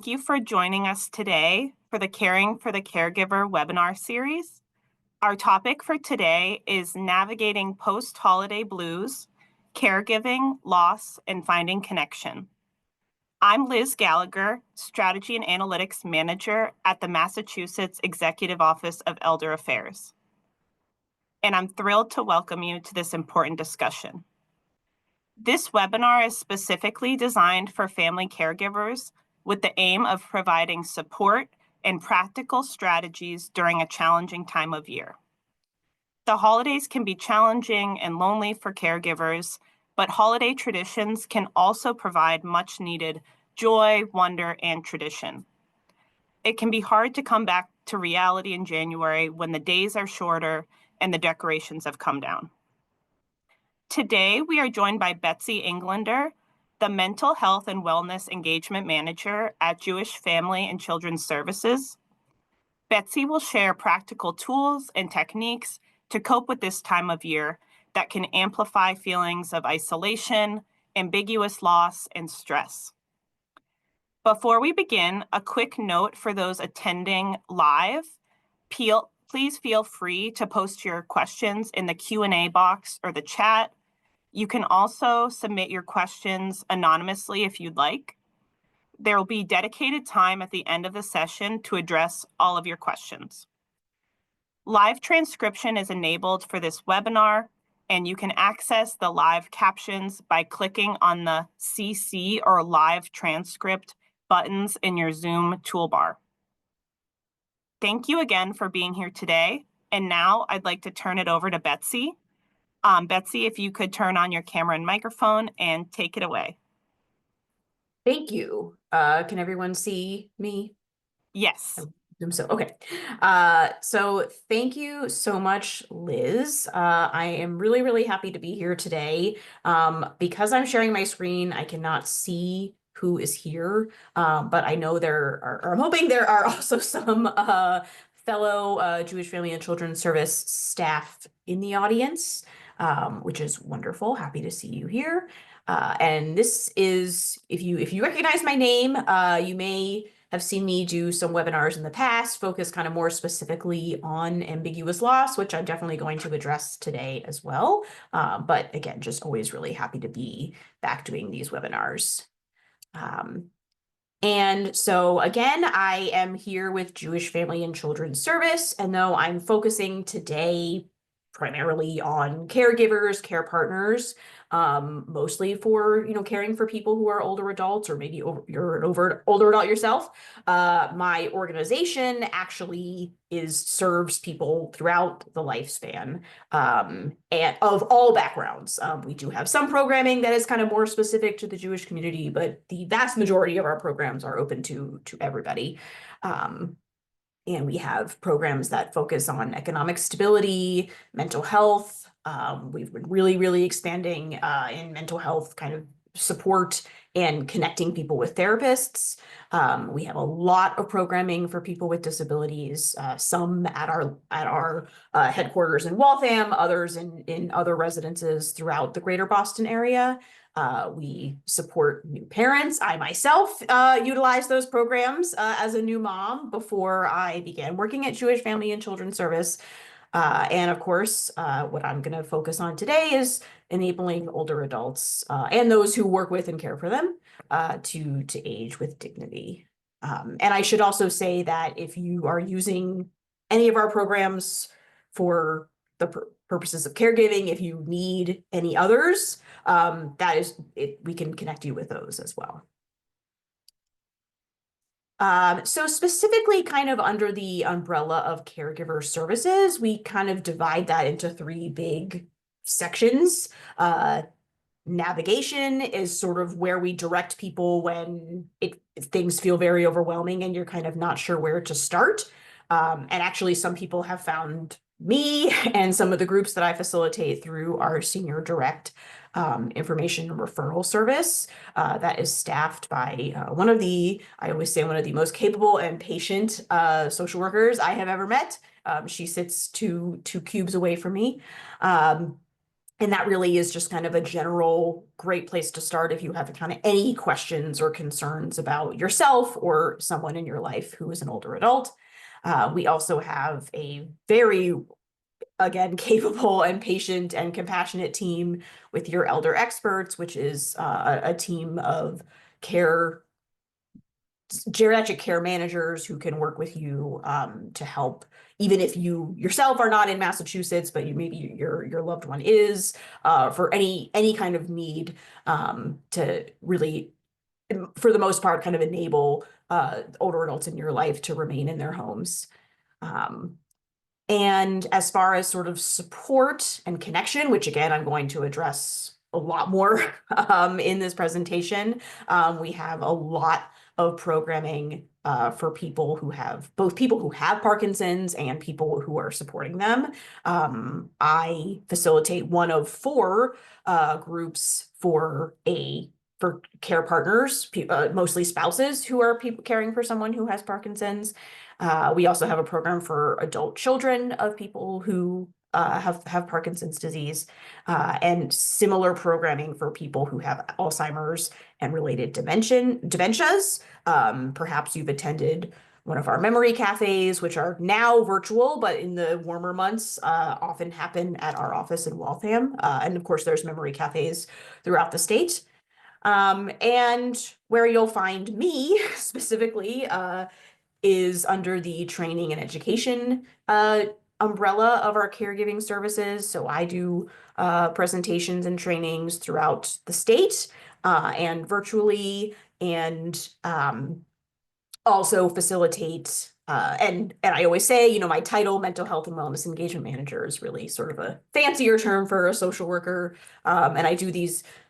Thank you for joining us today for the Caring for the Caregiver webinar series. Our topic for today is navigating post-holiday blues, caregiving, loss, and finding connection. I'm Liz Gallagher, Strategy and Analytics Manager at the Massachusetts Executive Office of Elder Affairs. And I'm thrilled to welcome you to this important discussion. This webinar is specifically designed for family caregivers with the aim of providing support and practical strategies during a challenging time of year. The holidays can be challenging and lonely for caregivers, but holiday traditions can also provide much needed joy, wonder, and tradition. It can be hard to come back to reality in January when the days are shorter and the decorations have come down. Today, we are joined by Betsy Englander, the Mental Health and Wellness Engagement Manager at Jewish Family and Children's Services. Betsy will share practical tools and techniques to cope with this time of year that can amplify feelings of isolation, ambiguous loss, and stress. Before we begin, a quick note for those attending live. Please feel free to post your questions in the Q&A box or the chat. You can also submit your questions anonymously if you'd like. There will be dedicated time at the end of the session to address all of your questions. Live transcription is enabled for this webinar, and you can access the live captions by clicking on the CC or live transcript buttons in your Zoom toolbar. Thank you again for being here today. And now I'd like to turn it over to Betsy. Betsy, if you could turn on your camera and microphone and take it away. Thank you. Can everyone see me? Yes. So, okay. So thank you so much, Liz. I am really, really happy to be here today. Because I'm sharing my screen, I cannot see who is here, but I know I'm hoping there are also some fellow Jewish Family and Children's Service staff in the audience, which is wonderful. Happy to see you here. And this is, if you recognize my name, you may have seen me do some webinars in the past, focus kind of more specifically on ambiguous loss, which I'm definitely going to address today as well. But again, just always really happy to be back doing these webinars. And so again, I am here with Jewish Family and Children's Service, and though I'm focusing today primarily on caregivers, care partners, mostly for, caring for people who are older adults, or maybe you're an older adult yourself. My organization actually serves people throughout the lifespan, and of all backgrounds. We do have some programming that is kind of more specific to the Jewish community, but the vast majority of our programs are open to everybody. And we have programs that focus on economic stability, mental health. We've been really, really expanding in mental health kind of support and connecting people with therapists. We have a lot of programming for people with disabilities, some at our headquarters in Waltham, others in other residences throughout the greater Boston area. We support new parents. I myself utilized those programs as a new mom before I began working at Jewish Family and Children's Service. And of course, what I'm going to focus on today is enabling older adults and those who work with and care for them to age with dignity. And I should also say that if you are using any of our programs for the purposes of caregiving, if you need any others, that is it. We can connect you with those as well. So specifically kind of under the umbrella of caregiver services, we kind of divide that into three big sections. Navigation is sort of where we direct people when things feel very overwhelming and you're kind of not sure where to start. And actually some people have found me and some of the groups that I facilitate through our Senior Direct information referral service that is staffed by I always say one of the most capable and patient social workers I have ever met. She sits two cubes away from me. And that really is just kind of a general great place to start if you have kind of any questions or concerns about yourself or someone in your life who is an older adult. We also have a very, again, capable and patient and compassionate team with your elder experts, which is a team of geriatric care managers who can work with you to help, even if you yourself are not in Massachusetts, but maybe your loved one is, for any kind of need, to really, for the most part, kind of enable older adults in your life to remain in their homes. And as far as sort of support and connection, which again, I'm going to address a lot more in this presentation, we have a lot of programming for people who have, both people who have Parkinson's and people who are supporting them. I facilitate one of 4 groups for care partners, mostly spouses who are people caring for someone who has Parkinson's. We also have a program for adult children of people who have Parkinson's disease, and similar programming for people who have Alzheimer's and related dementias. Perhaps you've attended one of our memory cafes, which are now virtual, but in the warmer months often happen at our office in Waltham. And of course, there's memory cafes throughout the state. And where you'll find me specifically is under the training and education umbrella of our caregiving services. So I do presentations and trainings throughout the state and virtually, and also facilitate, and I always say, you know, my title, Mental Health and Wellness Engagement Manager, is really sort of a fancier term for a social worker. And I do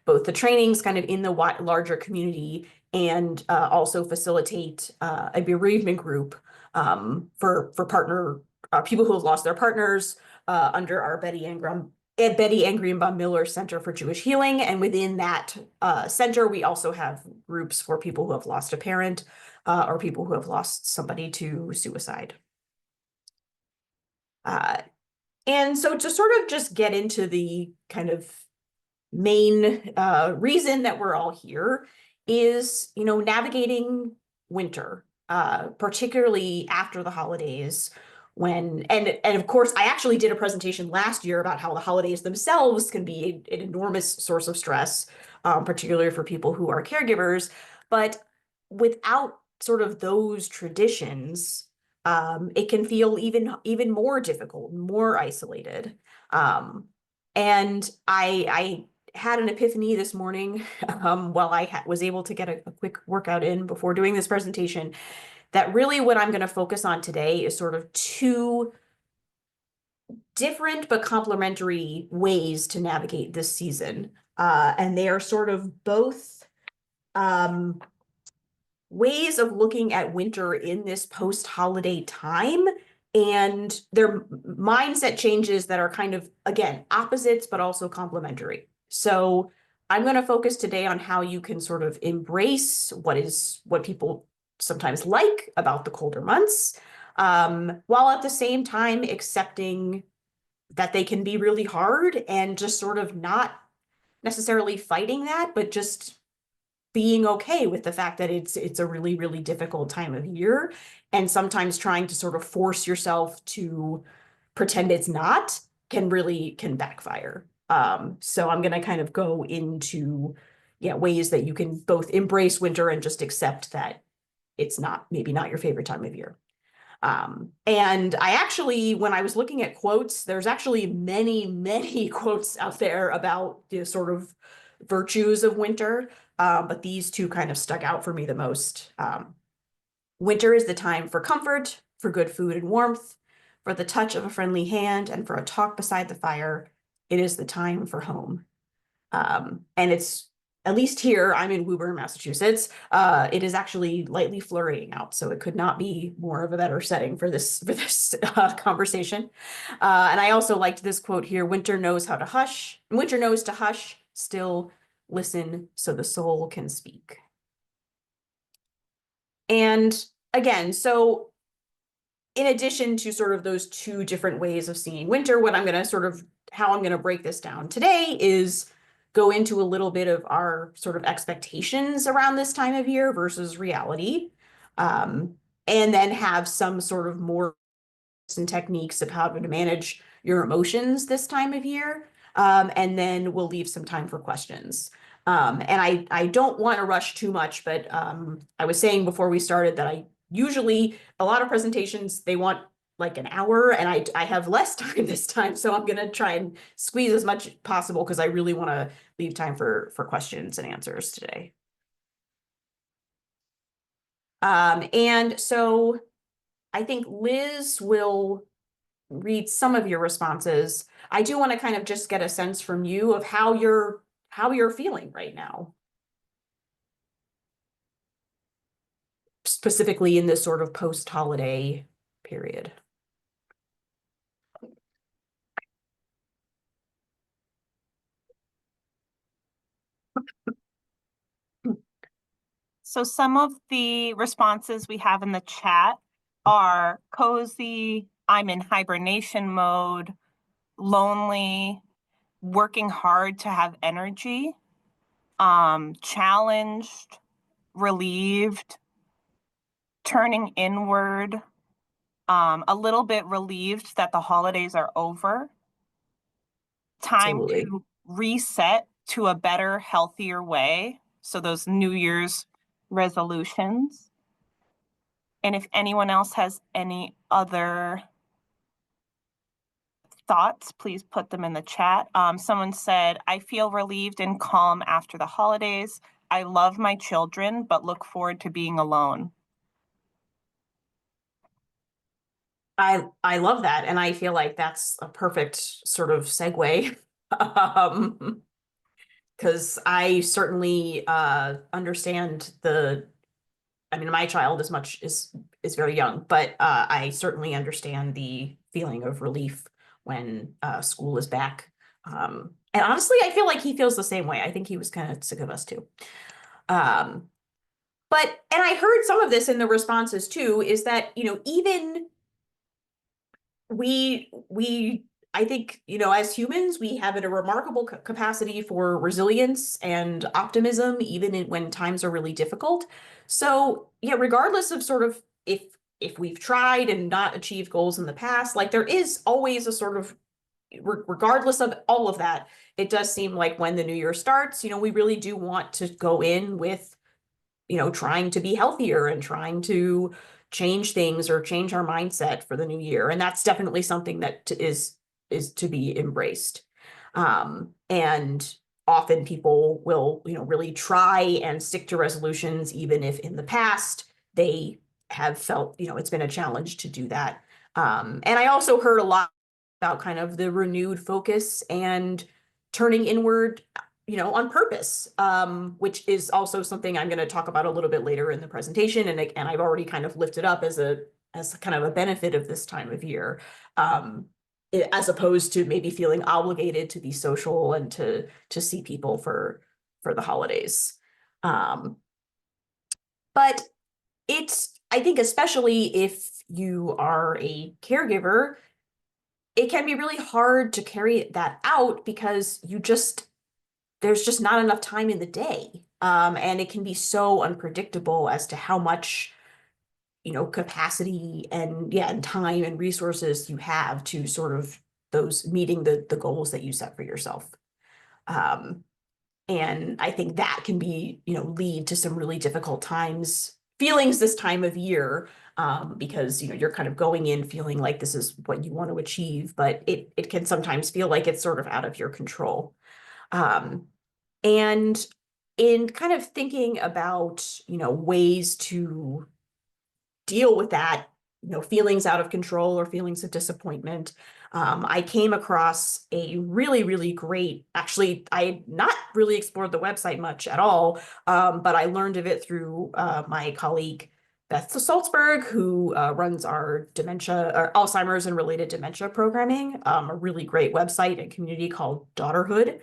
both the trainings kind of in the larger community, and also facilitate a bereavement group for partner people who have lost their partners under our Betty Englander Miller Center for Jewish Healing. And within that center, we also have groups for people who have lost a parent or people who have lost somebody to suicide. And so to sort of just get into the kind of main reason that we're all here is, you know, navigating winter, particularly after the holidays, when, and of course, I actually did a presentation last year about how the holidays themselves can be an enormous source of stress, particularly for people who are caregivers. But without sort of those traditions, it can feel even more difficult, more isolated. And I had an epiphany this morning while I was able to get a quick workout in before doing this presentation, that really what I'm going to focus on today is sort of 2 different but complementary ways to navigate this season. And they are sort of both ways of looking at winter in this post-holiday time, and their mindset changes that are kind of, again, opposites, but also complementary. So I'm going to focus today on how you can sort of embrace what people sometimes like about the colder months, while at the same time accepting that they can be really hard, and just sort of not necessarily fighting that, but just being okay with the fact that it's a really, really difficult time of year, and sometimes trying to sort of force yourself to pretend it's not can backfire. So I'm going to kind of go into ways that you can both embrace winter and just accept that it's maybe not your favorite time of year. And I actually, when I was looking at quotes, there's actually many, many quotes out there about the sort of virtues of winter. But these 2 kind of stuck out for me the most. Winter is the time for comfort, for good food and warmth, for the touch of a friendly hand, and for a talk beside the fire. It is the time for home. And it's, at least here, I'm in Woburn, Massachusetts. It is actually lightly flurrying out, so it could not be more of a better setting for this conversation. And I also liked this quote here: "Winter knows how to hush. Winter knows to hush, still listen, so the soul can speak." And again, so in addition to sort of those 2 different ways of seeing winter, what I'm going to sort of how I'm going to break this down today is go into a little bit of our sort of expectations around this time of year versus reality. Um, and then have some sort of more and techniques of how to manage your emotions this time of year. And then we'll leave some time for questions. And I don't want to rush too much, but I was saying before we started that I usually, a lot of presentations, they want like an hour, and I have less time this time. So I'm going to try and squeeze as much possible because I really want to leave time for questions and answers today. And so I think Liz will read some of your responses. I do want to kind of just get a sense from you of how you're feeling right now, specifically in this sort of post-holiday period. So some of the responses we have in the chat are cozy, I'm in hibernation mode, lonely, working hard to have energy, challenged, relieved, turning inward, a little bit relieved that the holidays are over, time Absolutely. to reset to a better, healthier way. So those New Year's resolutions. And if anyone else has any other thoughts, please put them in the chat. Someone said, I feel relieved and calm after the holidays. I love my children, but look forward to being alone. I love that, and I feel like that's a perfect sort of segue. Because I certainly understand I mean, my child is very young, but I certainly understand the feeling of relief when school is back. And honestly, I feel like he feels the same way. I think he was kind of sick of us too. Um, and I heard some of this in the responses too, is that, even we I think, as humans, we have a remarkable capacity for resilience and optimism, even when times are really difficult. So, yeah, regardless of sort of if we've tried and not achieved goals in the past, like there is always a sort of, regardless of all of that, it does seem like when the new year starts, we really do want to go in with trying to be healthier and trying to change things or change our mindset for the new year. And that's definitely something that is to be embraced. And often people will, really try and stick to resolutions, even if in the past they have felt, it's been a challenge to do that. And I also heard a lot about kind of the renewed focus and turning inward, on purpose, which is also something I'm going to talk about a little bit later in the presentation. And I've already kind of lifted up as kind of a benefit of this time of year, as opposed to maybe feeling obligated to be social and to see people for the holidays. But I think especially if you are a caregiver, it can be really hard to carry that out because there's just not enough time in the day. And it can be so unpredictable as to how much, capacity and time and resources you have to sort of those meeting the goals that you set for yourself. Um, and I think that can be, lead to some really difficult feelings this time of year, because, you're kind of going in feeling like this is what you want to achieve, but it can sometimes feel like it's sort of out of your control. And in kind of thinking about, ways to deal with that, feelings out of control or feelings of disappointment, I came across a really, really great, actually, I had not really explored the website much at all, but I learned of it through my colleague, Beth Salzberg, who runs our dementia or Alzheimer's and related dementia programming, a really great website and community called Daughterhood.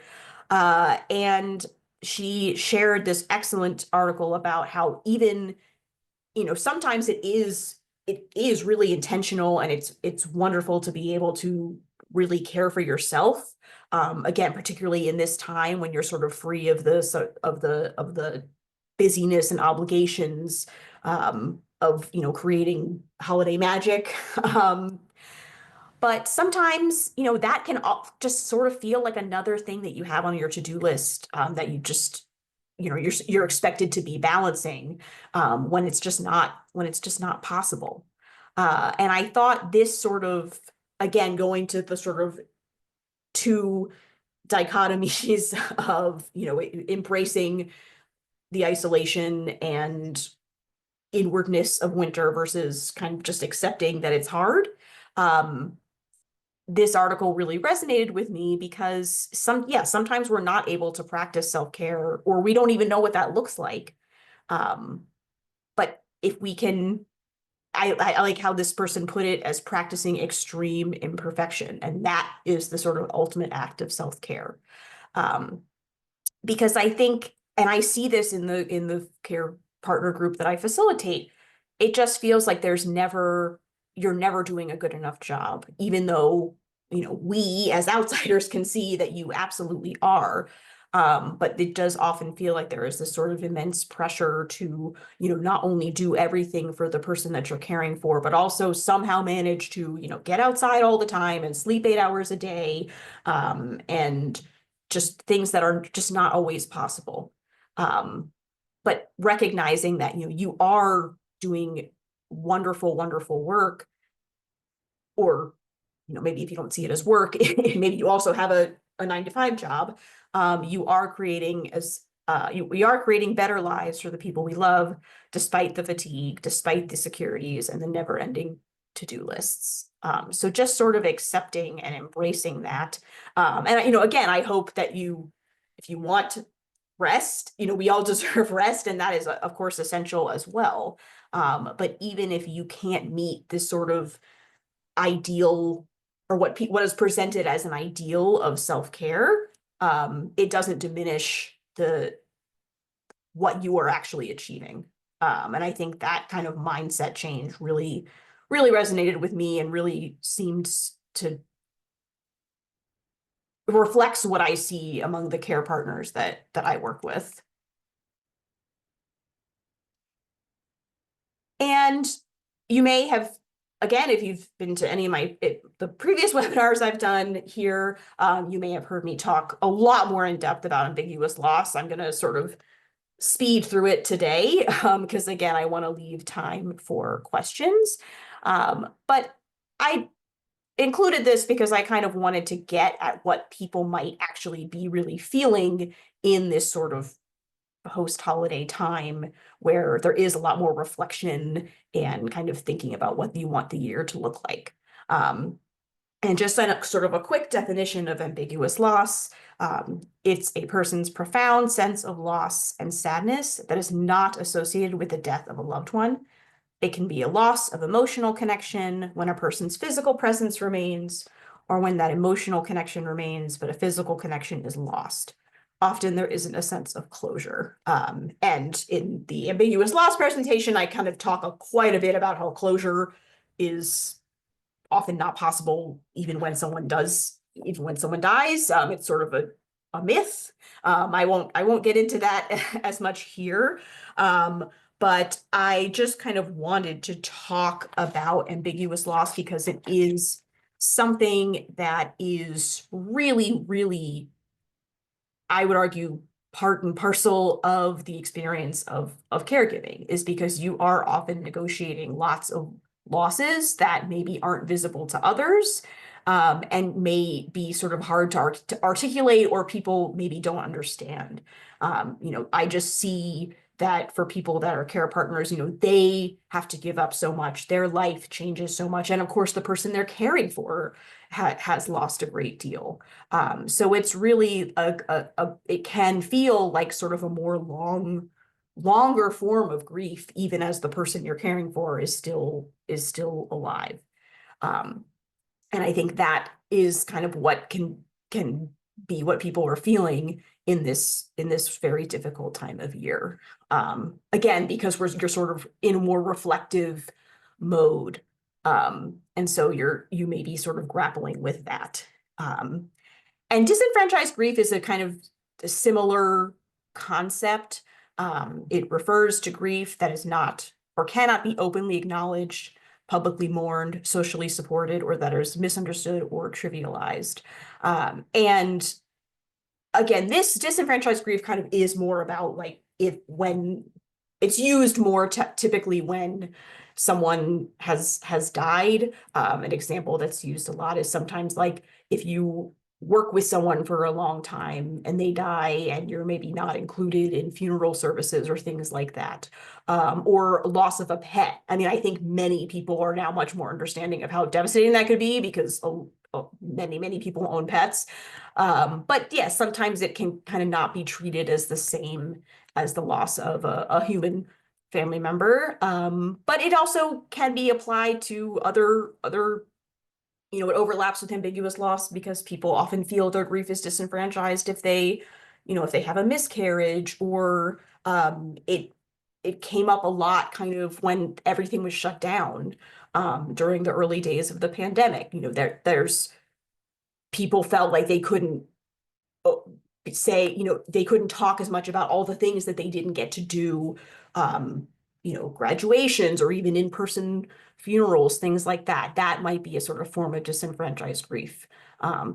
And she shared this excellent article about how even, sometimes it is really intentional, and it's wonderful to be able to really care for yourself. Again, particularly in this time when you're sort of free of the busyness and obligations of creating holiday magic. But sometimes, that can just sort of feel like another thing that you have on your to-do list that you just, you're expected to be balancing when it's just not possible. And I thought this sort of, again, going to the sort of two dichotomies of, embracing the isolation and inwardness of winter versus kind of just accepting that it's hard. This article really resonated with me because sometimes we're not able to practice self-care, or we don't even know what that looks like. But if we can, I like how this person put it, as practicing extreme imperfection, and that is the sort of ultimate act of self-care. Because I think, and I see this in the care partner group that I facilitate, it just feels like you're never doing a good enough job, even though, we as outsiders can see that you absolutely are. But it does often feel like there is this sort of immense pressure to, not only do everything for the person that you're caring for, but also somehow manage to, get outside all the time and sleep 8 hours a day, and just things that are just not always possible. But recognizing that, you are doing wonderful, wonderful work, or, maybe if you don't see it as work, maybe you also have a 9-to-5 job. We are creating better lives for the people we love, despite the fatigue, despite the securities and the never-ending to-do lists. So just sort of accepting and embracing that. And, again, I hope that if you want rest, we all deserve rest, and that is, of course, essential as well. But even if you can't meet this sort of ideal, or what is presented as an ideal of self-care, it doesn't diminish what you are actually achieving. And I think that kind of mindset change really, really resonated with me, and really seems to reflects what I see among the care partners that I work with. And you may have, again, if you've been to any of the previous webinars I've done here, you may have heard me talk a lot more in depth about ambiguous loss. I'm going to sort of speed through it today because, again, I want to leave time for questions. But I included this because I kind of wanted to get at what people might actually be really feeling in this sort of post-holiday time, where there is a lot more reflection and kind of thinking about what you want the year to look like. And just sort of a quick definition of ambiguous loss. It's a person's profound sense of loss and sadness that is not associated with the death of a loved one. It can be a loss of emotional connection when a person's physical presence remains, or when that emotional connection remains, but a physical connection is lost. Often there isn't a sense of closure. And in the ambiguous loss presentation, I kind of talk quite a bit about how closure is often not possible, even when someone dies. It's sort of a myth. I won't get into that as much here. But I just kind of wanted to talk about ambiguous loss because it is something that is really, really, I would argue, part and parcel of the experience of caregiving, is because you are often negotiating lots of losses that maybe aren't visible to others, and may be sort of hard to articulate, or people maybe don't understand. I just see that for people that are care partners, they have to give up so much. Their life changes so much. And of course, the person they're caring for has lost a great deal. So it's really it can feel like sort of a more longer form of grief, even as the person you're caring for is still alive. And I think that is kind of what can be what people are feeling in this very difficult time of year. Again, because you're sort of in a more reflective mode. And so you may be sort of grappling with that. And disenfranchised grief is a kind of a similar concept. It refers to grief that is not or cannot be openly acknowledged, publicly mourned, socially supported, or that is misunderstood or trivialized. And again, this disenfranchised grief kind of is more about like when it's used more typically when someone has died. An example that's used a lot is sometimes like if you work with someone for a long time and they die and you're maybe not included in funeral services or things like that, or loss of a pet. I mean, I think many people are now much more understanding of how devastating that could be because many people own pets. But yeah, sometimes it can kind of not be treated as the same as the loss of a human family member. But it also can be applied to other, it overlaps with ambiguous loss because people often feel their grief is disenfranchised if they, if they have a miscarriage or it came up a lot kind of when everything was shut down during the early days of the pandemic. There's people felt like they couldn't say, they couldn't talk as much about all the things that they didn't get to do, graduations or even in-person funerals, things like that. That might be a sort of form of disenfranchised grief,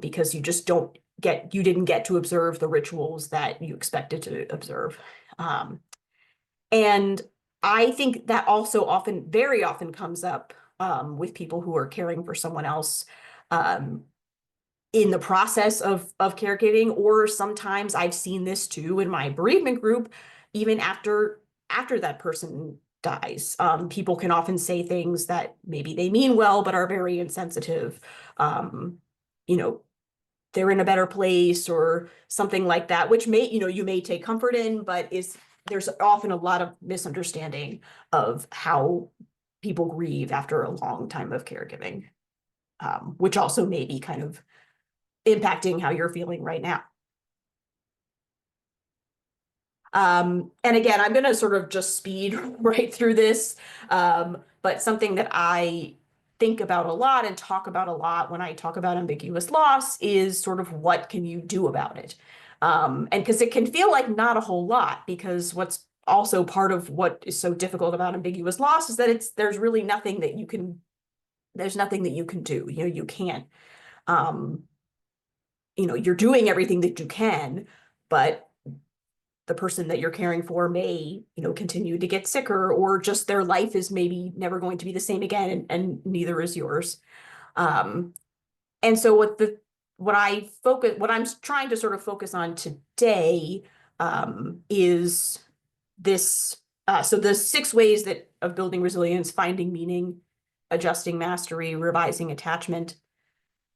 because you didn't get to observe the rituals that you expected to observe. And I think that also very often comes up with people who are caring for someone else. In the process of caregiving, or sometimes I've seen this too in my bereavement group, even after that person dies. People can often say things that maybe they mean well, but are very insensitive. You know, they're in a better place or something like that, which you may take comfort in, but there's often a lot of misunderstanding of how people grieve after a long time of caregiving, which also may be kind of impacting how you're feeling right now. And again, I'm going to sort of just speed right through this, but something that I think about a lot and talk about a lot when I talk about ambiguous loss is sort of what can you do about it? And because it can feel like not a whole lot, because what's also part of what is so difficult about ambiguous loss is that there's really nothing that you can do. You can't, you're doing everything that you can, but the person that you're caring for may, continue to get sicker, or just their life is maybe never going to be the same again, and neither is yours. And so what I'm trying to sort of focus on today is this. So the 6 ways of building resilience: finding meaning, adjusting mastery, revising attachment,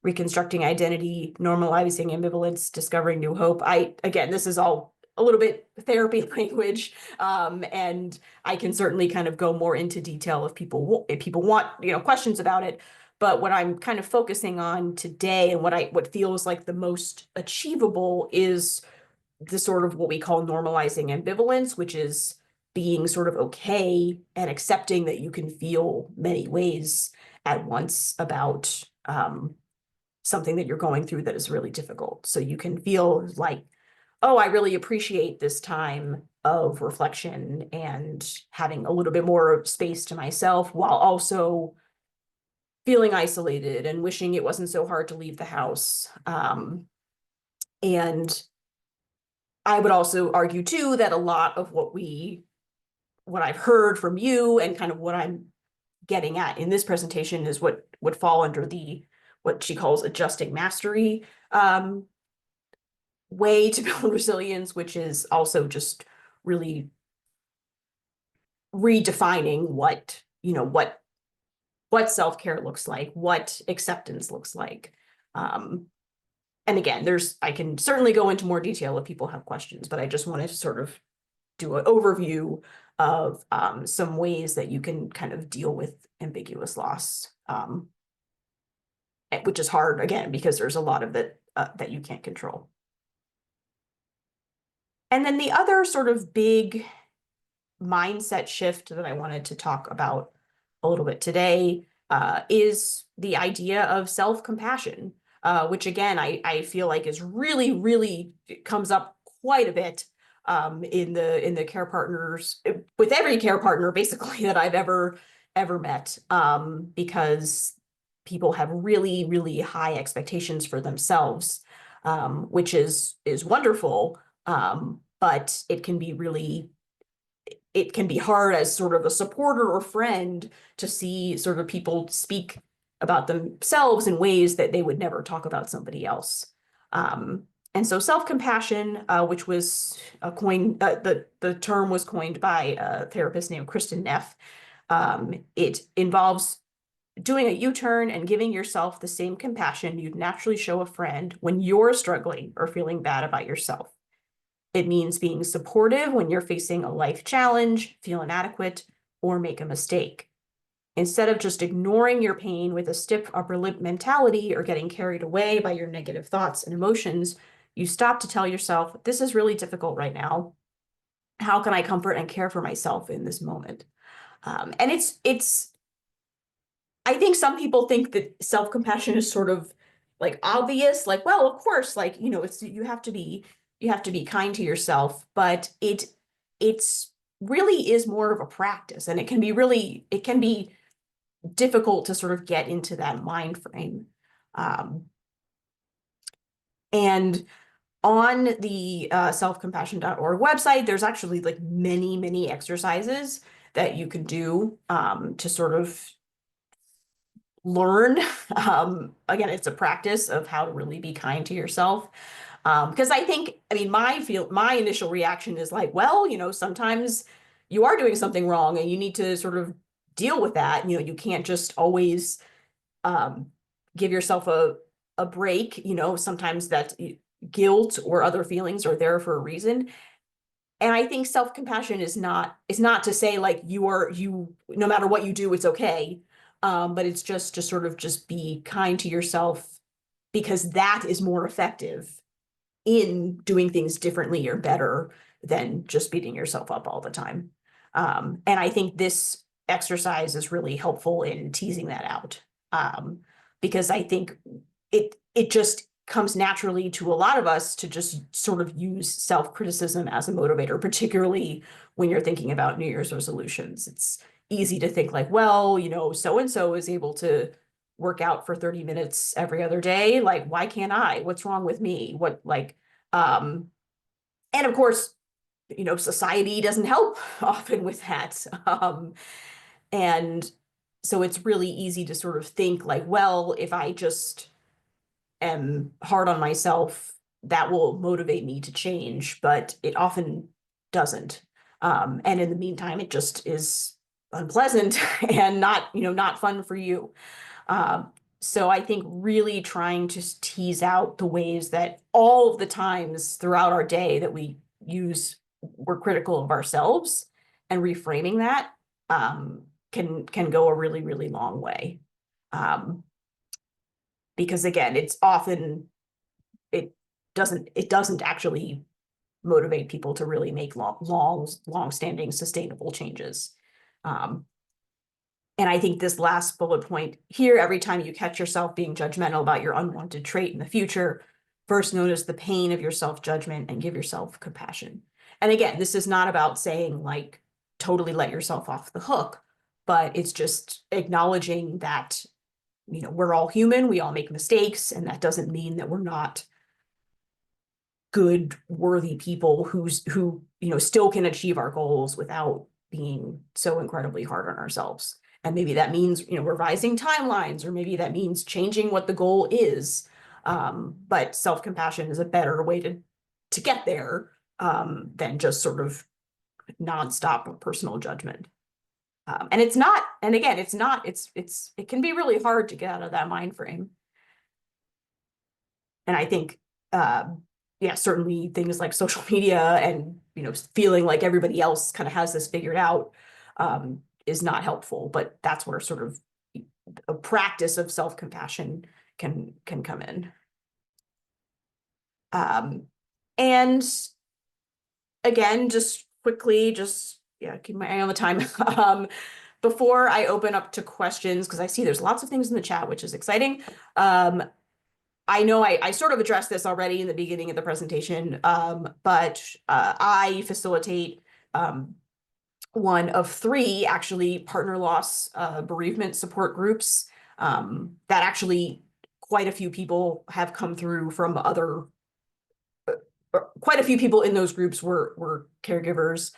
reconstructing identity, normalizing ambivalence, discovering new hope. Again, this is all a little bit therapy language, and I can certainly kind of go more into detail if people want questions about it. But what I'm kind of focusing on today, and what feels like the most achievable, is the sort of what we call normalizing ambivalence, which is being sort of okay and accepting that you can feel many ways at once about something that you're going through that is really difficult. So you can feel like, oh, I really appreciate this time of reflection and having a little bit more space to myself, while also feeling isolated and wishing it wasn't so hard to leave the house. And I would also argue too that a lot of what I've heard from you and kind of what I'm getting at in this presentation is what would fall under what she calls adjusting mastery way to build resilience, which is also just really redefining what self-care looks like, what acceptance looks like. And again, I can certainly go into more detail if people have questions, but I just wanted to sort of do an overview of some ways that you can kind of deal with ambiguous loss, which is hard, again, because there's a lot of it that you can't control. And then the other sort of big mindset shift that I wanted to talk about a little bit today is the idea of self-compassion, which again, I feel like is really, really comes up quite a bit in the care partners, with every care partner basically that I've ever met, because people have really, really high expectations for themselves, which is wonderful, but it can be hard as sort of a supporter or friend to see sort of people speak about themselves in ways that they would never talk about somebody else. And so self-compassion, which was coined, the term was coined by a therapist named Kristen Neff. It involves doing a U-turn and giving yourself the same compassion you'd naturally show a friend when you're struggling or feeling bad about yourself. It means being supportive when you're facing a life challenge, feel inadequate, or make a mistake. Instead of just ignoring your pain with a stiff upper lip mentality or getting carried away by your negative thoughts and emotions, you stop to tell yourself, this is really difficult right now. How can I comfort and care for myself in this moment? And I think some people think that self-compassion is sort of like obvious, like, well, of course, like, it's, you have to be kind to yourself, but it's really is more of a practice, and it can be difficult to sort of get into that mind frame. And on the selfcompassion.org website, there's actually like many, many exercises that you can do to sort of learn. Again, it's a practice of how to really be kind to yourself. Because I mean, my initial reaction is like, well, sometimes you are doing something wrong and you need to sort of deal with that. You can't just always give yourself a break. Sometimes that guilt or other feelings are there for a reason. And I think self-compassion is not to say like you no matter what you do, it's okay. But it's just to sort of just be kind to yourself, because that is more effective in doing things differently or better than just beating yourself up all the time. And I think this exercise is really helpful in teasing that out, because I think it just comes naturally to a lot of us to just sort of use self-criticism as a motivator, particularly when you're thinking about New Year's resolutions. It's easy to think like, well, so-and-so is able to work out for 30 minutes every other day. Like, why can't I? What's wrong with me? And of course, society doesn't help often with that. And so it's really easy to sort of think like, well, if I just am hard on myself, that will motivate me to change, but it often doesn't. And in the meantime, it just is unpleasant and not fun for you. So I think really trying to tease out the ways that all of the times throughout our day that we're critical of ourselves, and reframing that can go a really, really long way. Because again, it's often, it doesn't actually motivate people to really make long-standing sustainable changes. And I think this last bullet point here, every time you catch yourself being judgmental about your unwanted trait in the future, first notice the pain of your self-judgment and give yourself compassion. And again, this is not about saying like totally let yourself off the hook, but it's just acknowledging that, we're all human, we all make mistakes, and that doesn't mean that we're not good, worthy people who still can achieve our goals without being so incredibly hard on ourselves. And maybe that means, revising timelines, or maybe that means changing what the goal is. But self-compassion is a better way to get there than just sort of nonstop personal judgment. And it's not, and again, it can be really hard to get out of that mind frame. And I think, yeah, certainly things like social media and, feeling like everybody else kind of has this figured out is not helpful, but that's where sort of a practice of self-compassion can come in. And again, just quickly, keep my eye on the time. before I open up to questions, because I see there's lots of things in the chat, which is exciting. I know I sort of addressed this already in the beginning of the presentation, but I facilitate one of three actually partner loss bereavement support groups that actually quite a few people have come through from other quite a few people in those groups were caregivers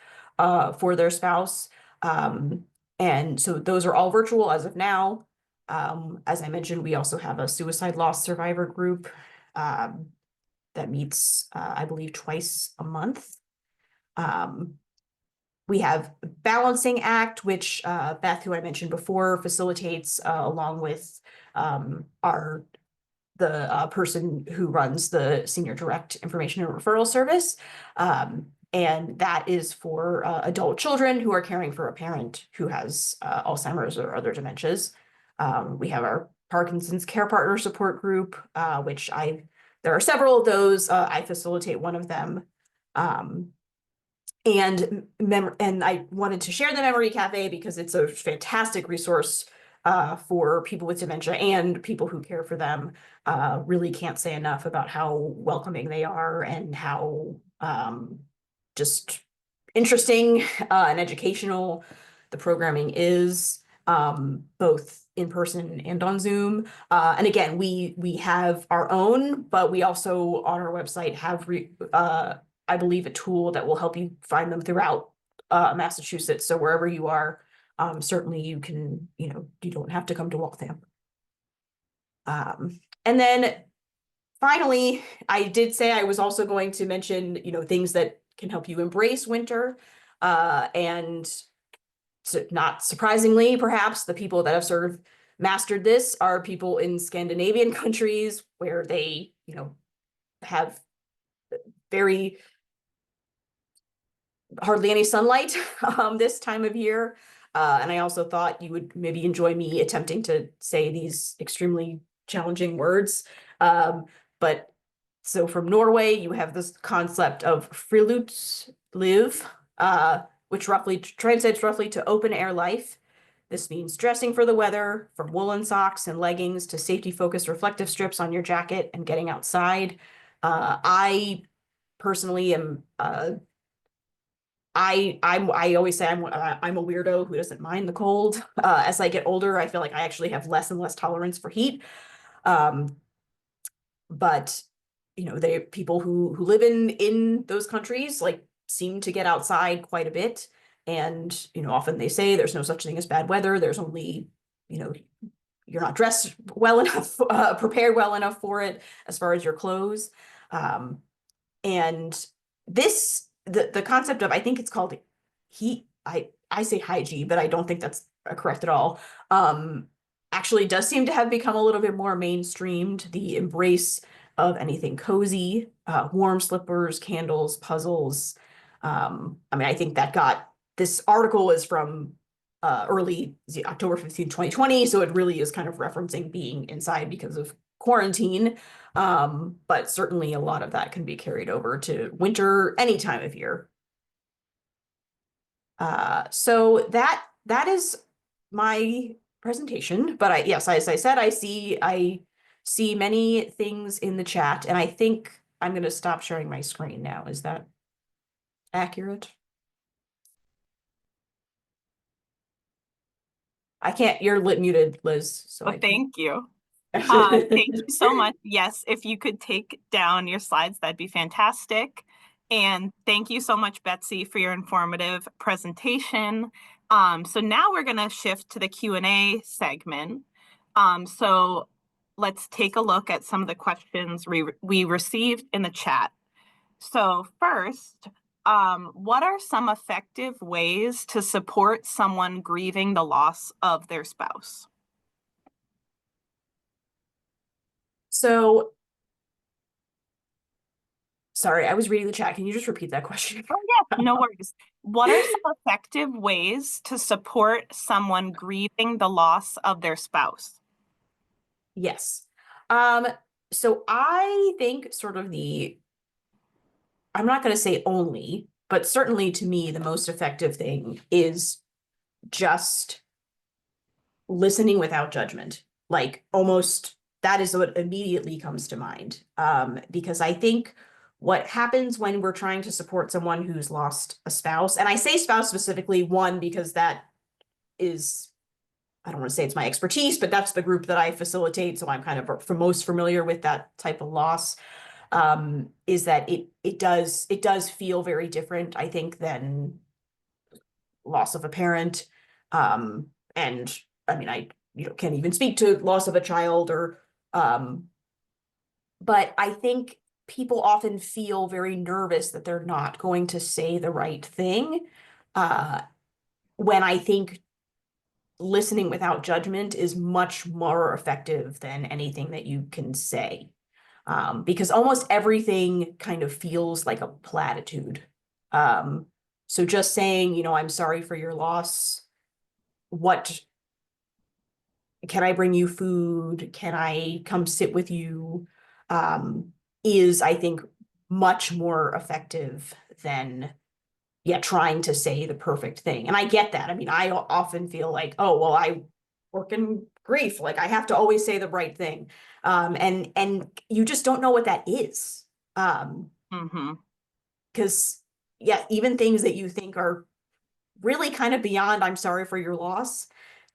for their spouse. And so those are all virtual as of now. As I mentioned, we also have a suicide loss survivor group that meets, I believe, twice a month. We have Balancing Act, which Beth, who I mentioned before, facilitates along with the person who runs the Senior Direct Information and Referral Service. And that is for adult children who are caring for a parent who has Alzheimer's or other dementias. We have our Parkinson's Care Partner Support Group, which there are several of those. I facilitate one of them. And I wanted to share the Memory Cafe because it's a fantastic resource for people with dementia and people who care for them. Really can't say enough about how welcoming they are and how just interesting and educational the programming is, both in person and on Zoom. And again, we have our own, but we also on our website have I believe a tool that will help you find them throughout Massachusetts. So wherever you are, certainly you can, you don't have to come to Waltham. And then finally, I did say I was also going to mention, things that can help you embrace winter. And so not surprisingly, perhaps the people that have sort of mastered this are people in Scandinavian countries where they, have hardly any sunlight this time of year. And I also thought you would maybe enjoy me attempting to say these extremely challenging words. But so from Norway, you have this concept of friluftsliv, which translates roughly to open air life. This means dressing for the weather, from woolen socks and leggings to safety-focused reflective strips on your jacket and getting outside. I personally am I always say I'm a weirdo who doesn't mind the cold. As I get older, I feel like I actually have less and less tolerance for heat. But people who live in those countries like seem to get outside quite a bit. And often they say there's no such thing as bad weather. There's only, you're not dressed well enough, prepared well enough for it as far as your clothes. And the concept of, I think it's called heat, I say hygiene, but I don't think that's correct at all. Actually does seem to have become a little bit more mainstreamed, the embrace of anything cozy, warm slippers, candles, puzzles. I think this article is from early October 15, 2020, so it really is kind of referencing being inside because of quarantine. But certainly a lot of that can be carried over to winter any time of year. So that is my presentation. But yes, as I said, I see many things in the chat, and I think I'm going to stop sharing my screen now. Is that accurate? I can't. You're muted, Liz. So thank you. Thank you so much. Yes, if you could take down your slides, that'd be fantastic. And thank you so much, Betsy, for your informative presentation. So now we're going to shift to the Q&A segment. So let's take a look at some of the questions we received in the chat. So first, what are some effective ways to support someone grieving the loss of their spouse? So, sorry, I was reading the chat. Can you just repeat that question? Oh, yeah, no worries. What are some effective ways to support someone grieving the loss of their spouse? Yes. So I think sort of I'm not going to say only, but certainly to me, the most effective thing is just listening without judgment. Like almost that is what immediately comes to mind. Because I think what happens when we're trying to support someone who's lost a spouse, and I say spouse specifically, one, because that is, I don't want to say it's my expertise, but that's the group that I facilitate. So I'm kind of most familiar with that type of loss. Is that it does feel very different, I think, than loss of a parent. And I mean, I can't even speak to loss of a child or but I think people often feel very nervous that they're not going to say the right thing. Uh, when I think listening without judgment is much more effective than anything that you can say. Because almost everything kind of feels like a platitude. So just saying, I'm sorry for your loss. What can I bring you food? Can I come sit with you? Is, I think, much more effective than, yeah, trying to say the perfect thing. And I get that. I mean, I often feel like, oh, well, I work in grief. Like I have to always say the right thing. And you just don't know what that is. Because yeah, even things that you think are really kind of beyond, I'm sorry for your loss,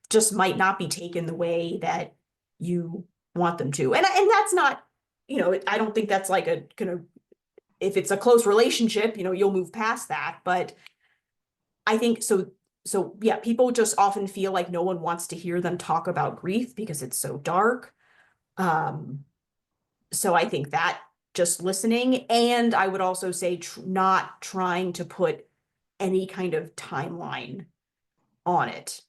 just might not be taken the way that you want them to. And that's not, I don't think that's like a kind of, if it's a close relationship, you'll move past that. But I think so yeah, people just often feel like no one wants to hear them talk about grief because it's so dark. So I think that just listening, and I would also say not trying to put any kind of timeline on it.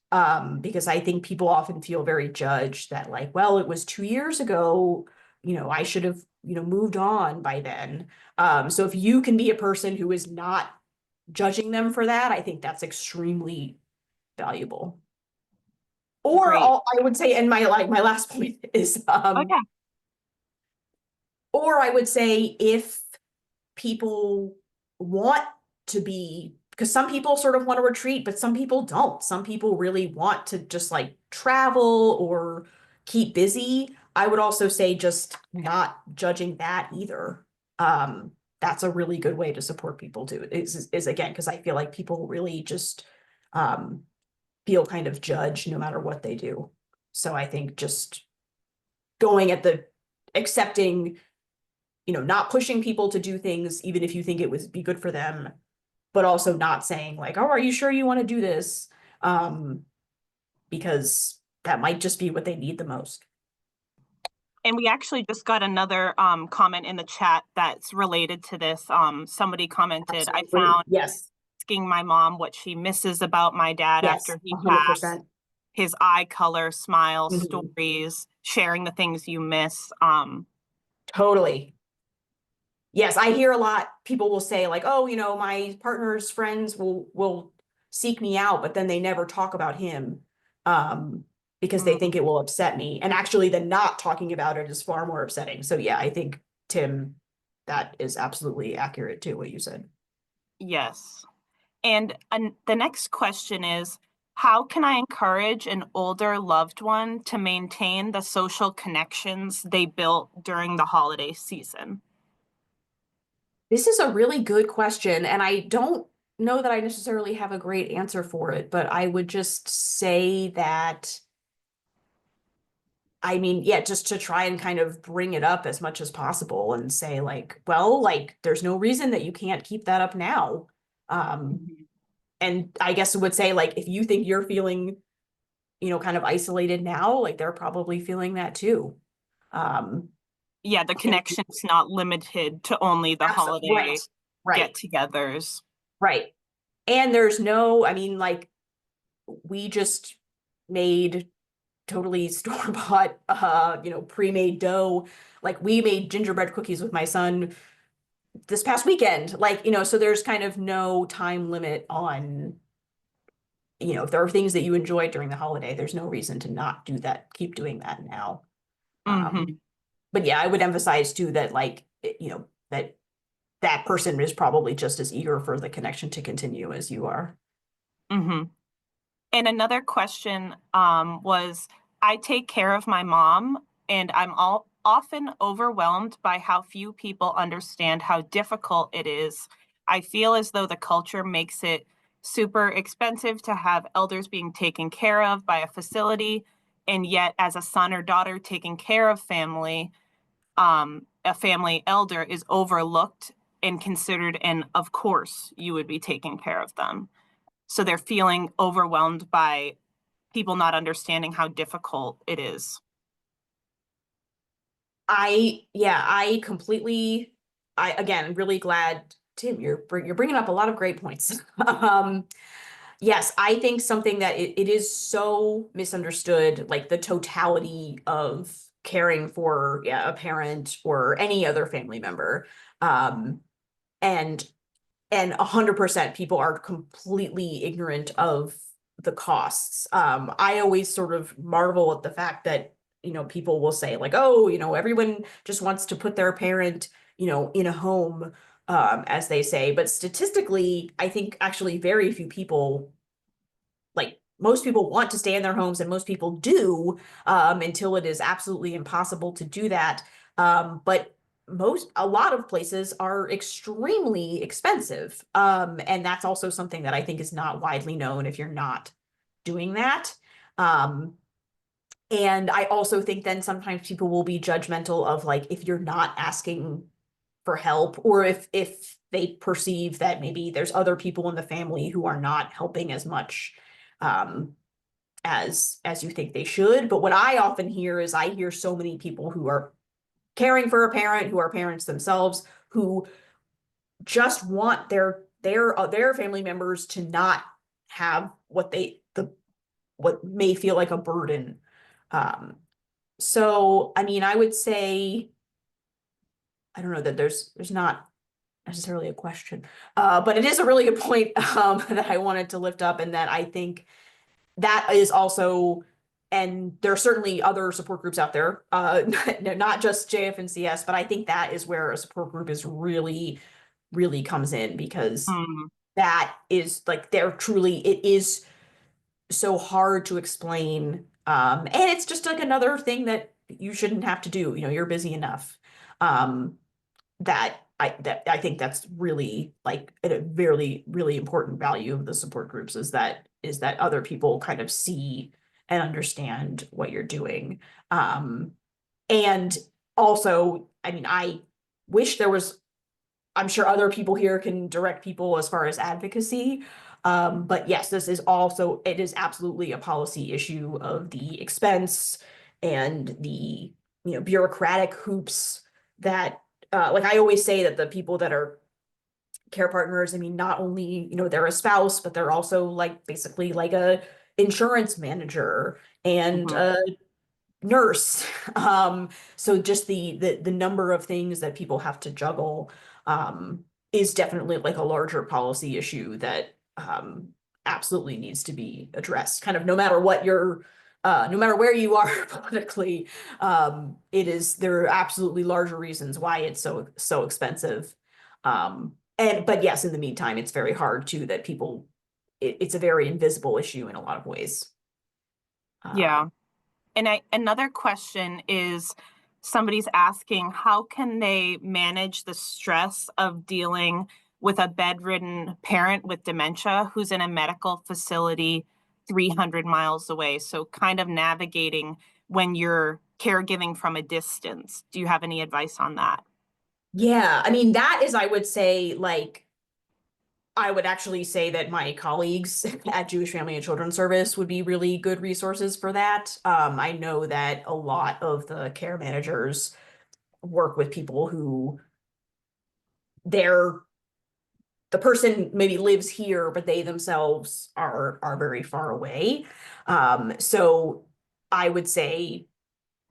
Because I think people often feel very judged that like, well, it was 2 years ago, I should have, moved on by then. So if you can be a person who is not judging them for that, I think that's extremely valuable. Or Great. I would say, and my last point is, Oh, yeah. or I would say if people want to be, because some people sort of want to retreat, but some people don't. Some people really want to just like travel or keep busy. I would also say just not judging that either. That's a really good way to support people too. Is again, because I feel like people really just feel kind of judged no matter what they do. So I think just going at the accepting, not pushing people to do things, even if you think it would be good for them, but also not saying like, oh, are you sure you want to do this? Because that might just be what they need the most. And we actually just got another comment in the chat that's related to this. Somebody commented, I Absolutely. found Yes. asking my mom what she misses about my dad Yes. after he passed, 100%. his eye color, smile, Mhm. stories, sharing the things you miss. Totally. Yes, I hear a lot. People will say like, oh, my partner's friends will seek me out, but then they never talk about him. Because they mm, think it will upset me. And actually the not talking about it is far more upsetting. So yeah, I think Tim, that is absolutely accurate too, what you said. yes. And the next question is, how can I encourage an older loved one to maintain the social connections they built during the holiday season? This is a really good question, and I don't know that I necessarily have a great answer for it, but I would just say that, I mean, yeah, just to try and kind of bring it up as much as possible and say like, well, like there's no reason that you can't keep that up now. Um, Mhm. and I guess it would say like if you think you're feeling, kind of isolated now, like they're probably feeling that too. Um, Yeah, the and connection's not limited to only the absolutely right, holiday right, get-togethers. right. And there's no, I mean, like we just made totally store-bought pre-made dough. Like we made gingerbread cookies with my son this past weekend. Like, so there's kind of no time limit on, if there are things that you enjoyed during the holiday, there's no reason to not do that, keep doing that now. Hmm. But yeah, I would emphasize too that like, that person is probably just as eager for the connection to continue as you are. Hmm. And another question was, I take care of my mom, and I'm often overwhelmed by how few people understand how difficult it is. I feel as though the culture makes it super expensive to have elders being taken care of by a facility, and yet as a son or daughter taking care of family, a family elder is overlooked and considered, and of course you would be taking care of them. So they're feeling overwhelmed by people not understanding how difficult it is. I completely, again, really glad, Tim, you're bringing up a lot of great points. Yes, I think something that it is so misunderstood, like the totality of caring for, yeah, a parent or any other family member. Um, and 100% people are completely ignorant of the costs. I always sort of marvel at the fact that, people will say like, oh, everyone just wants to put their parent, in a home, as they say. But statistically, I think actually very few people, like most people want to stay in their homes, and most people do, until it is absolutely impossible to do that. But a lot of places are extremely expensive. And that's also something that I think is not widely known if you're not doing that. Um, and I also think then sometimes people will be judgmental of like if you're not asking for help, or if they perceive that maybe there's other people in the family who are not helping as much, um, as you think they should. But what I often hear is I hear so many people who are caring for a parent, who are parents themselves, who just want their family members to not have what may feel like a burden. So I mean, I would say, I don't know that there's not necessarily a question, but it is a really good point, that I wanted to lift up, and that I think that is also, and there are certainly other support groups out there, not just JF&CS, but I think that is where a support group is really, really comes in, because Hmm. that is like, it is so hard to explain. And it's just like another thing that you shouldn't have to do. You're busy enough. Um, that I think that's really like a very, really important value of the support groups, is that other people kind of see and understand what you're doing. And also, I mean, I wish there was, I'm sure other people here can direct people as far as advocacy. But yes, it is absolutely a policy issue of the expense and the, bureaucratic hoops that, like I always say that the people that are care partners, I mean, not only, they're a spouse, but they're also like basically like a insurance manager and Mhm. a nurse. So just the number of things that people have to juggle, is definitely like a larger policy issue that, absolutely needs to be addressed. Kind of no matter where you are politically, there are absolutely larger reasons why it's so expensive. But yes, in the meantime, it's very hard too that it's a very invisible issue in a lot of ways. Yeah. Um, And another question is, somebody's asking, how can they manage the stress of dealing with a bedridden parent with dementia who's in a medical facility 300 miles away? So kind of navigating when you're caregiving from a distance. Do you have any advice on that? Yeah, I mean, that is, I would say, like, I would actually say that my colleagues at Jewish Family and Children's Service would be really good resources for that. I know that a lot of the care managers work with people who they're the person maybe lives here, but they themselves are very far away. So I would say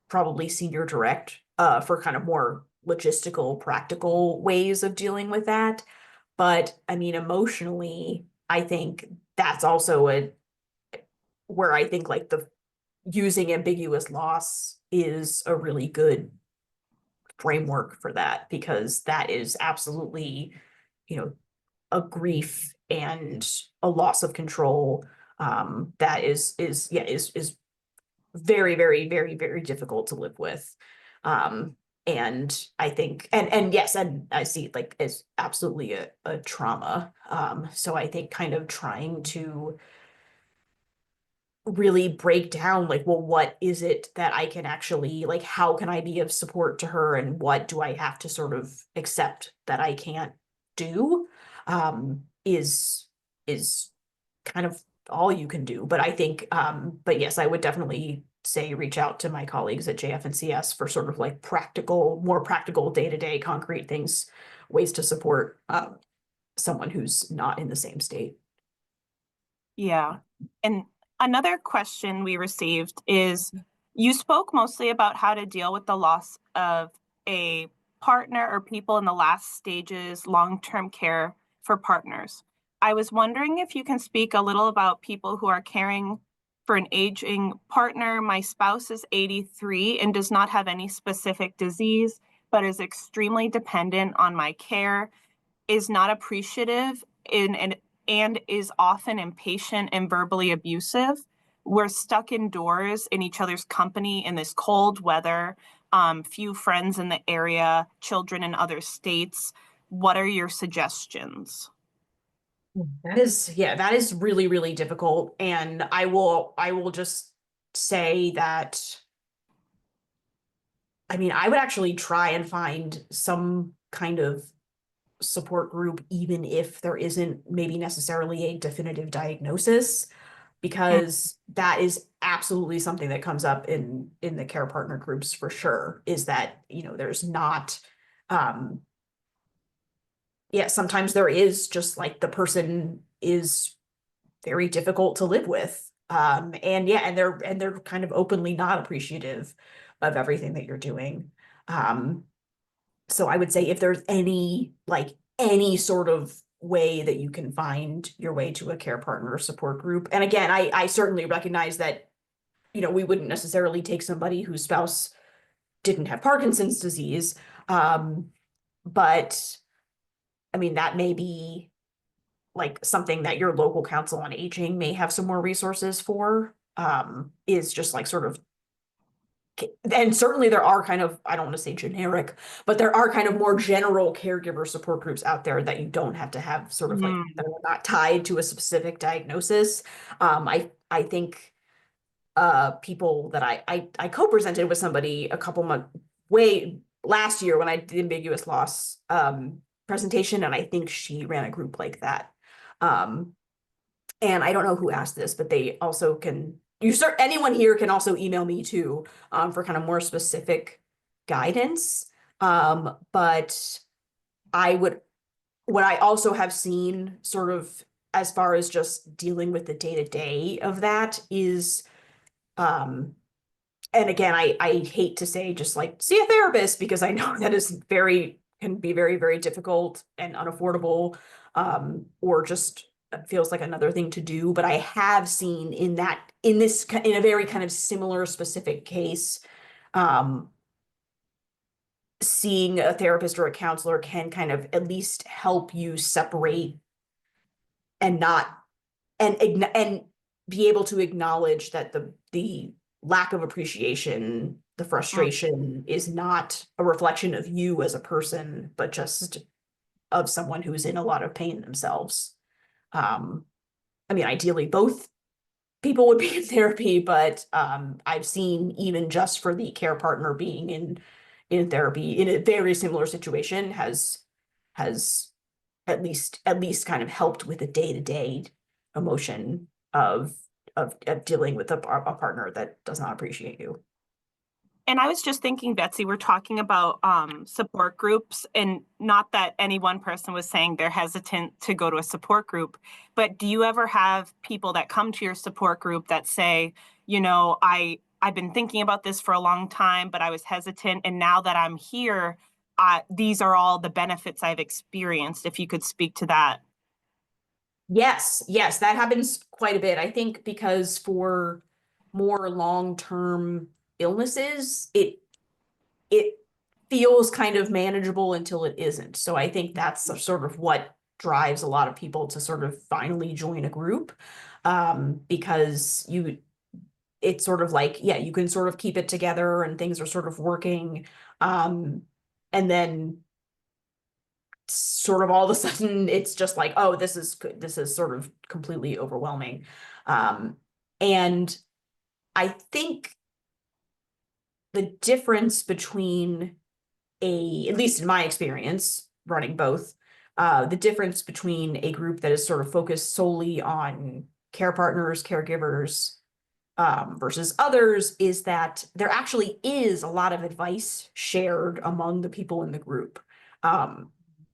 probably senior direct, for kind of more logistical, practical ways of dealing with that. But I mean, emotionally, I think that's also where I think like the using ambiguous loss is a really good framework for that, because that is absolutely, you know, a grief and a loss of control. that is very, very, very, very difficult to live with. And I think, and yes, and I see it like as absolutely a trauma. So I think kind of trying to really break down like, well, what is it that I can actually like, how can I be of support to her, and what do I have to sort of accept that I can't do, is kind of all you can do. But I think, but yes, I would definitely say reach out to my colleagues at JF&CS for sort of like practical, more practical day-to-day concrete things, ways to support someone who's not in the same state. Yeah. And another question we received is, you spoke mostly about how to deal with the loss of a partner or people in the last stages, long-term care for partners. I was wondering if you can speak a little about people who are caring for an aging partner. My spouse is 83 and does not have any specific disease, but is extremely dependent on my care, is not appreciative and is often impatient and verbally abusive. We're stuck indoors in each other's company in this cold weather, few friends in the area, children in other states. What are your suggestions? That is, yeah, that is really, really difficult. And I will just say that, I mean, I would actually try and find some kind of support group, even if there isn't maybe necessarily a definitive diagnosis, because that is absolutely something that comes up in the care partner groups for sure, is that, there's not, um, yeah, sometimes there is just like the person is very difficult to live with. And yeah, and they're kind of openly not appreciative of everything that you're doing. Um, so I would say if there's any sort of way that you can find your way to a care partner or support group. And again, I certainly recognize that, we wouldn't necessarily take somebody whose spouse didn't have Parkinson's disease. But I mean, that may be like something that your local council on aging may have some more resources for, is just like sort of, and certainly there are kind of, I don't want to say generic, but there are kind of more general caregiver support groups out there that you don't have to have sort of like, that are not tied to a specific diagnosis. I think people that I co-presented with somebody a couple months way last year when I did ambiguous loss presentation, and I think she ran a group like that. And I don't know who asked this, but they also can, anyone here can also email me too, for kind of more specific guidance. But what I also have seen sort of as far as just dealing with the day-to-day of that is, and again, I hate to say just like see a therapist, because I know that can be very, very difficult and unaffordable, or just feels like another thing to do. But I have seen in a very kind of similar specific case, seeing a therapist or a counselor can kind of at least help you separate and not and be able to acknowledge that the lack of appreciation, the frustration is not a reflection of you as a person, but just of someone who's in a lot of pain themselves. I mean, ideally, both people would be in therapy, but I've seen even just for the care partner being in therapy in a very similar situation has at least kind of helped with the day-to-day emotion of dealing with a partner that does not appreciate you. And I was just thinking, Betsy, we're talking about support groups, and not that any one person was saying they're hesitant to go to a support group, but do you ever have people that come to your support group that say, I've been thinking about this for a long time, but I was hesitant, and now that I'm here, these are all the benefits I've experienced? If you could speak to that. Yes, that happens quite a bit. I think because for more long-term illnesses, it feels kind of manageable until it isn't. So I think that's sort of what drives a lot of people to sort of finally join a group. because it's sort of like, yeah, you can sort of keep it together and things are sort of working. And then sort of all of a sudden it's just like, oh, this is sort of completely overwhelming. And I think the difference between at least in my experience running both, the difference between a group that is sort of focused solely on care partners, caregivers, versus others is that there actually is a lot of advice shared among the people in the group.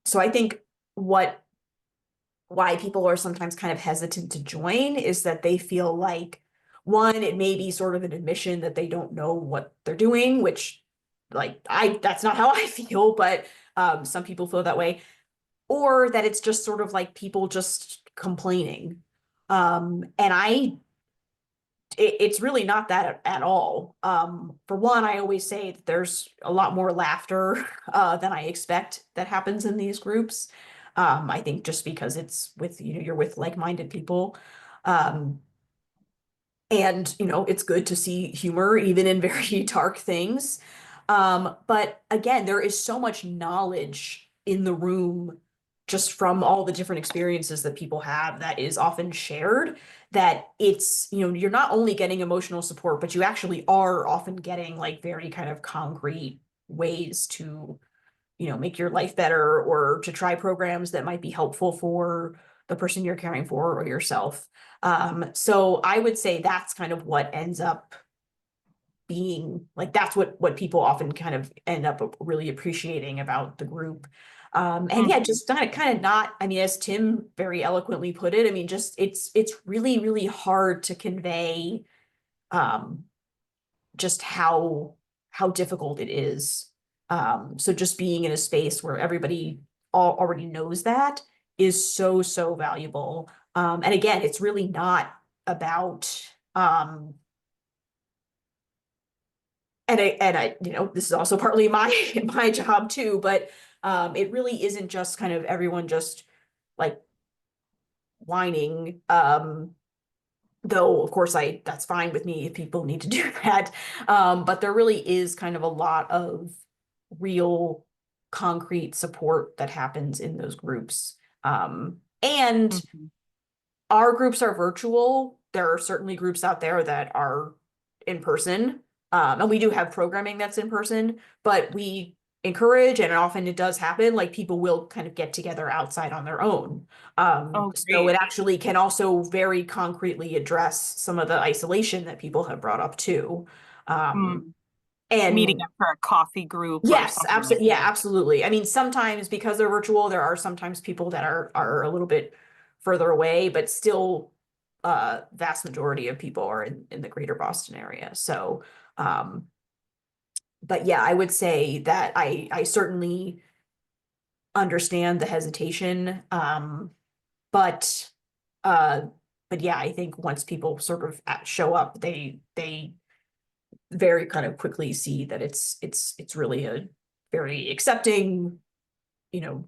So I think why people are sometimes kind of hesitant to join is that they feel like, one, it may be sort of an admission that they don't know what they're doing, which that's not how I feel, but some people feel that way, or that it's just sort of like people just complaining. It's really not that at all. For one, I always say that there's a lot more laughter than I expect that happens in these groups. I think just because it's with, you're with like-minded people. Um, and, it's good to see humor even in very dark things. But again, there is so much knowledge in the room just from all the different experiences that people have that is often shared, that it's, you're not only getting emotional support, but you actually are often getting like very kind of concrete ways to, make your life better or to try programs that might be helpful for the person you're caring for or yourself. So I would say that's kind of what ends up being like, that's what people often kind of end up really appreciating about the group. And yeah, Mhm. just kind of not, I mean, as Tim very eloquently put it, I mean, just it's really, really hard to convey um just how difficult it is. So just being in a space where everybody already knows that is so, so valuable. And again, it's really not about and I, this is also partly my my job too, but it really isn't just kind of everyone just like whining. Though of course that's fine with me if people need to do that. But there really is kind of a lot of real concrete support that happens in those groups. And Mhm. our groups are virtual. There are certainly groups out there that are in person. And we do have programming that's in person, but we encourage, and often it does happen, like people will kind of get together outside on their own. Oh, So it great. actually can also very concretely address some of the isolation that people have brought up too. Um, Mm. Meeting and up for a coffee group or yes, something like absolutely. Yeah, that. absolutely. I mean, sometimes because they're virtual, there are sometimes people that are a little bit further away, but still vast majority of people are in the greater Boston area. So um but yeah, I would say that I certainly understand the hesitation. But uh but yeah, I think once people sort of show up, they very kind of quickly see that it's really a very accepting, you know,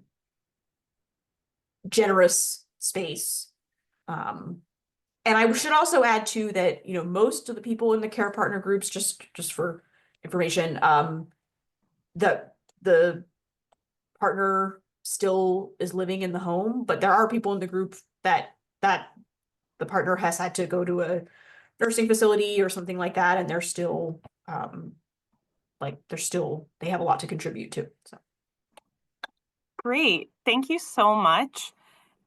generous space. Um, and I should also add too that, most of the people in the care partner groups, just for information, the partner still is living in the home, but there are people in the group that the partner has had to go to a nursing facility or something like that, and they're still they have a lot to contribute to. So Great. Thank you so much.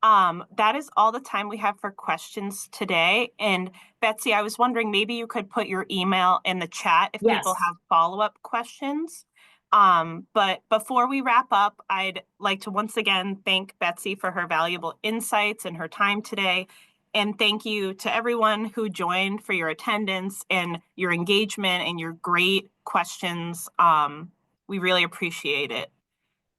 That is all the time we have for questions today. And Betsy, I was wondering maybe you could put your email in the chat if people yes. have follow-up questions. But before we wrap up, I'd like to once again thank Betsy for her valuable insights and her time today. And thank you to everyone who joined for your attendance and your engagement and your great questions. We really appreciate it.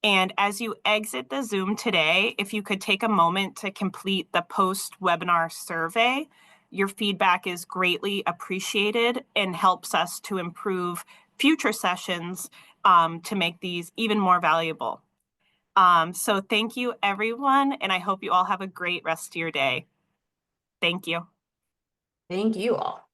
And as you exit the Zoom today, if you could take a moment to complete the post-webinar survey, your feedback is greatly appreciated and helps us to improve future sessions to make these even more valuable. So thank you, everyone, and I hope you all have a great rest of your day. Thank you. Thank you all.